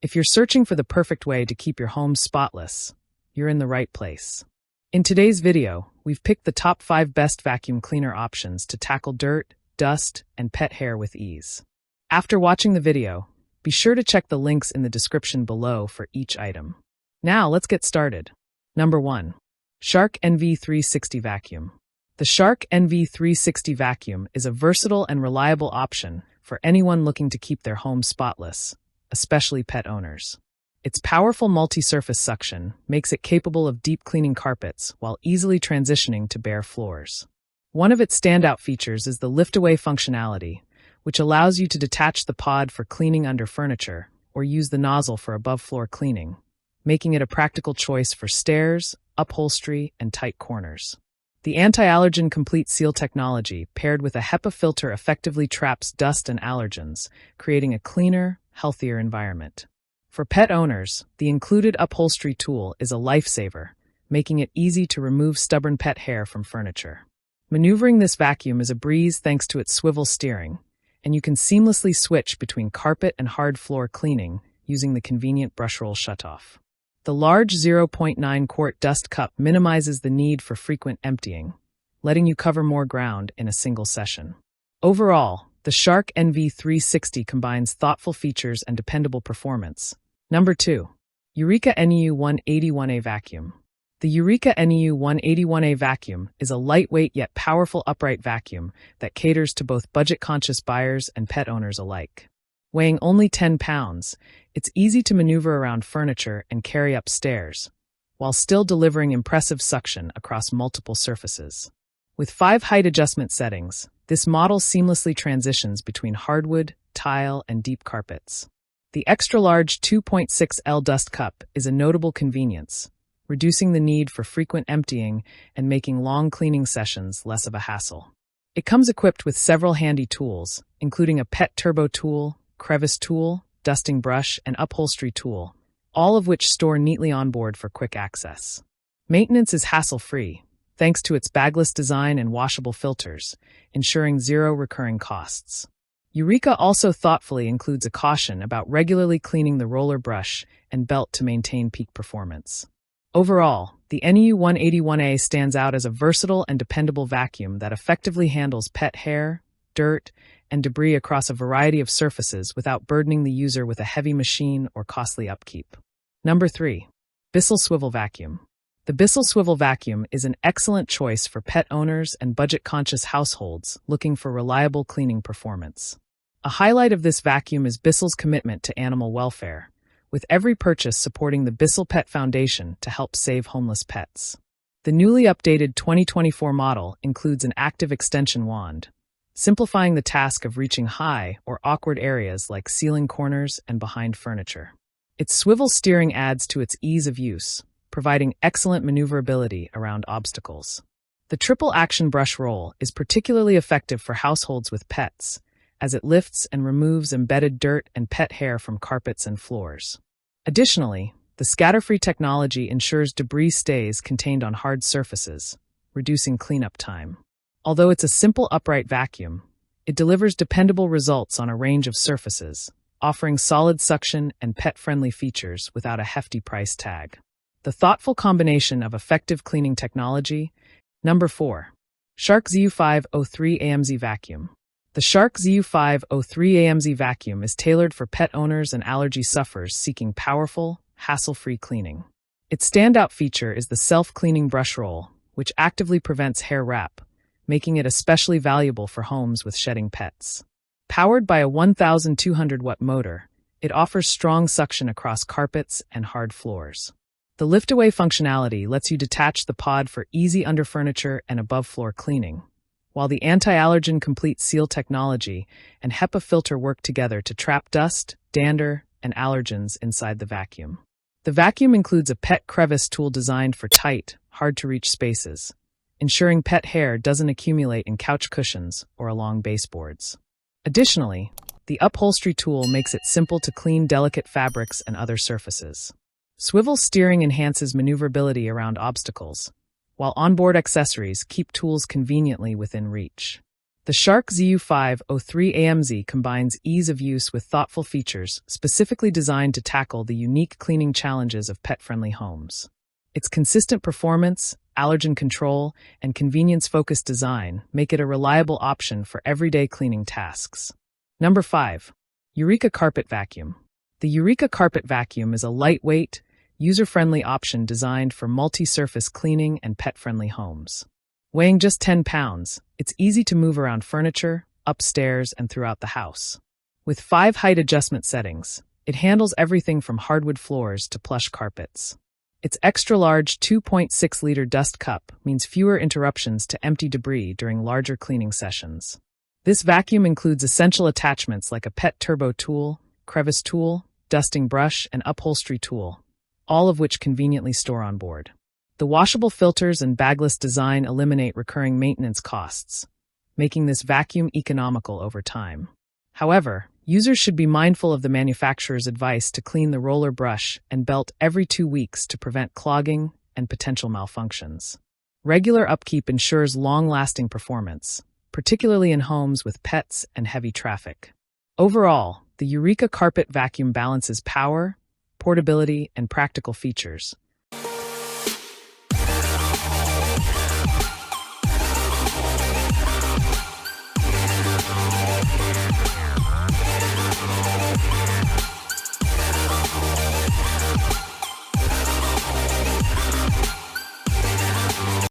If you're searching for the perfect way to keep your home spotless, you're in the right place. In today's video, we've picked the top 5 best vacuum cleaner options to tackle dirt, dust, and pet hair with ease. After watching the video, be sure to check the links in the description below for each item. Now let's get started. Number 1. Shark NV360 Vacuum. The Shark NV360 Vacuum is a versatile and reliable option for anyone looking to keep their home spotless, especially pet owners. Its powerful multi-surface suction makes it capable of deep cleaning carpets while easily transitioning to bare floors. One of its standout features is the lift-away functionality, which allows you to detach the pod for cleaning under furniture or use the nozzle for above-floor cleaning, making it a practical choice for stairs, upholstery, and tight corners. The anti-allergen complete seal technology paired with a HEPA filter effectively traps dust and allergens, creating a cleaner, healthier environment. For pet owners, the included upholstery tool is a lifesaver, making it easy to remove stubborn pet hair from furniture. Maneuvering this vacuum is a breeze thanks to its swivel steering, and you can seamlessly switch between carpet and hard floor cleaning using the convenient brush roll shutoff. The large 0.9 quart dust cup minimizes the need for frequent emptying, letting you cover more ground in a single session. Overall, the Shark NV360 combines thoughtful features and dependable performance. Number 2. Eureka NEU 181A Vacuum. The Eureka NEU 181A Vacuum is a lightweight yet powerful upright vacuum that caters to both budget-conscious buyers and pet owners alike. Weighing only 10 pounds, it's easy to maneuver around furniture and carry upstairs, while still delivering impressive suction across multiple surfaces. With 5 height adjustment settings, this model seamlessly transitions between hardwood, tile, and deep carpets. The extra-large 2.6L dust cup is a notable convenience, reducing the need for frequent emptying and making long cleaning sessions less of a hassle. It comes equipped with several handy tools, including a pet turbo tool, crevice tool, dusting brush, and upholstery tool, all of which store neatly on board for quick access. Maintenance is hassle-free, thanks to its bagless design and washable filters, ensuring zero recurring costs. Eureka also thoughtfully includes a caution about regularly cleaning the roller brush and belt to maintain peak performance. Overall, the NEU 181A stands out as a versatile and dependable vacuum that effectively handles pet hair, dirt, and debris across a variety of surfaces without burdening the user with a heavy machine or costly upkeep. Number 3. Bissell Swivel Vacuum. The Bissell Swivel Vacuum is an excellent choice for pet owners and budget-conscious households looking for reliable cleaning performance. A highlight of this vacuum is Bissell's commitment to animal welfare, with every purchase supporting the Bissell Pet Foundation to help save homeless pets. The newly updated 2024 model includes an active extension wand, simplifying the task of reaching high or awkward areas like ceiling corners and behind furniture. Its swivel steering adds to its ease of use, providing excellent maneuverability around obstacles. The triple-action brush roll is particularly effective for households with pets, as it lifts and removes embedded dirt and pet hair from carpets and floors. Additionally, the scatter-free technology ensures debris stays contained on hard surfaces, reducing cleanup time. Although it's a simple upright vacuum, it delivers dependable results on a range of surfaces, offering solid suction and pet-friendly features without a hefty price tag. The thoughtful combination of effective cleaning technology. Number 4. Shark ZU503 AMZ Vacuum. The Shark ZU503 AMZ Vacuum is tailored for pet owners and allergy sufferers seeking powerful, hassle-free cleaning. Its standout feature is the self-cleaning brush roll, which actively prevents hair wrap, making it especially valuable for homes with shedding pets. Powered by a 1,200-watt motor, it offers strong suction across carpets and hard floors. The lift-away functionality lets you detach the pod for easy under-furniture and above-floor cleaning, while the anti-allergen complete seal technology and HEPA filter work together to trap dust, dander, and allergens inside the vacuum. The vacuum includes a pet crevice tool designed for tight, hard-to-reach spaces, ensuring pet hair doesn't accumulate in couch cushions or along baseboards. Additionally, the upholstery tool makes it simple to clean delicate fabrics and other surfaces. Swivel steering enhances maneuverability around obstacles, while onboard accessories keep tools conveniently within reach. The The Shark ZU503 AMZ combines ease of use with thoughtful features specifically designed to tackle the unique cleaning challenges of pet-friendly homes. Its consistent performance, allergen control, and convenience-focused design make it a reliable option for everyday cleaning tasks. Number 5. Eureka Carpet Vacuum. The Eureka Carpet Vacuum is a lightweight, user-friendly option designed for multi-surface cleaning and pet-friendly homes. Weighing just 10 pounds, it's easy to move around furniture, upstairs, and throughout the house. With 5 height adjustment settings, it handles everything from hardwood floors to plush carpets. Its extra-large 2.6-liter dust cup means fewer interruptions to empty debris during larger cleaning sessions. This vacuum includes essential attachments like a pet turbo tool, crevice tool, dusting brush, and upholstery tool, all of which conveniently store on board. The washable filters and bagless design eliminate recurring maintenance costs, making this vacuum economical over time. However, users should be mindful of the manufacturer's advice to clean the roller brush and belt every 2 weeks to prevent clogging and potential malfunctions. Regular upkeep ensures long-lasting performance, particularly in homes with pets and heavy traffic. Overall, the Eureka Carpet Vacuum balances power, portability, and practical features,